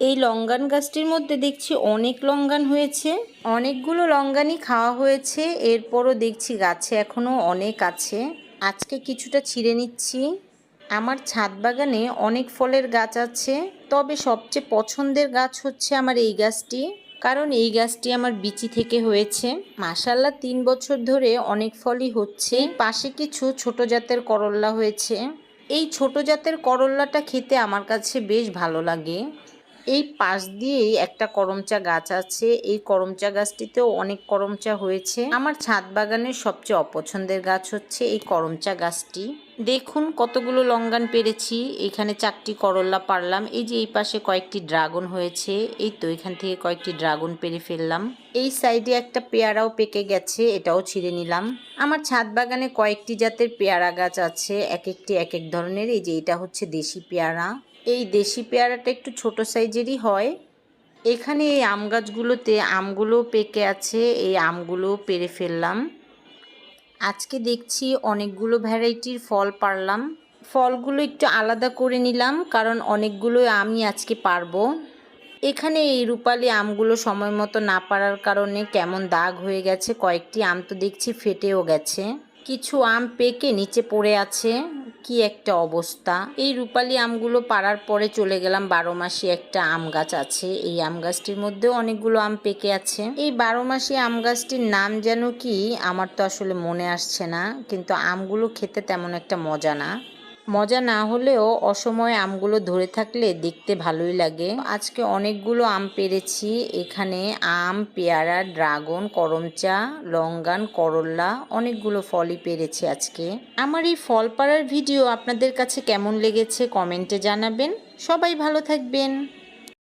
এই লঙ্গান গাছটির মধ্যে দেখছি অনেক লঙ্গান হয়েছে, অনেকগুলো লঙ্গানই খাওয়া হয়েছে। এরপরও দেখছি গাছে এখনও অনেক আছে। আজকে কিছুটা ছিঁড়ে নিচ্ছি। আমার ছাদ বাগানে অনেক ফলের গাছ আছে, তবে সবচেয়ে পছন্দের গাছ হচ্ছে আমার এই গাছটি, কারণ এই গাছটি আমার বিচি থেকে হয়েছে। মাশাআল্লাহ 3 বছর ধরে অনেক ফলই হচ্ছে। পাশে কিছু ছোট জাতের করল্লা হয়েছে। এই ছোট জাতের করল্লাটা খেতে আমার কাছে বেশ ভালো লাগে। এই পাশ দিয়েই একটা করমচা গাছ আছে, এই করমচা গাছটিতেও অনেক করমচা হয়েছে। আমার ছাদ বাগানের সবচেয়ে অপছন্দের গাছ হচ্ছে এই করমচা গাছটি। দেখুন কতগুলো লঙ্গান পেরেছি, এখানে 4টি করল্লা পারলাম। এই যে এই পাশে কয়েকটি ড্রাগন হয়েছে, এই তো এখান থেকে কয়েকটি ড্রাগন পেরে ফেললাম। এই সাইডে একটা পেয়ারাও পেকে গেছে, এটাও ছিঁড়ে নিলাম। আমার ছাদ বাগানে কয়েকটি জাতের পেয়ারা গাছ আছে, এক একটি এক এক ধরনের। এই যে এটা হচ্ছে দেশি পেয়ারা। এই দেশি পেয়ারাটা একটু ছোট সাইজেরই হয়। এখানে এই আম গাছগুলোতে আমগুলো পেকে আছে, এই আমগুলো পেরে ফেললাম। আজকে দেখছি অনেকগুলো ভ্যারাইটির ফল পারলাম। ফলগুলো একটু আলাদা করে নিলাম, কারণ অনেকগুলো আমি আজকে পারবো। এখানে এই রূপালি আমগুলো সময় মতো না পারার কারণে কেমন দাগ হয়ে গেছে, কয়েকটি আম তো দেখছি ফেটেও গেছে, কিছু আম পেকে নিচে পড়ে আছে। কি একটা অবস্থা। এই রূপালি আমগুলো পাড়ার পরে চলে গেলাম 12 মাসি একটা আম গাছ আছে, এই আম গাছটির মধ্যেও অনেকগুলো আম পেকে আছে। এই 12 মাসি আম গাছটির নাম যেন কি আমার তো আসলে মনে আসছে না, কিন্তু আমগুলো খেতে তেমন একটা মজা না হলেও অসময়ে আমগুলো ধরে থাকলে দেখতে ভালোই লাগে। আজকে অনেকগুলো আম পেরেছি, এখানে আম, পেয়ারা, ড্রাগন, করমচা, লঙ্গান, করল্লা, অনেকগুলো ফলই পেরেছি আজকে। আমার এই ফল পাড়ার ভিডিও আপনাদের কাছে কেমন লেগেছে কমেন্টে জানাবেন। সবাই ভালো থাকবেন।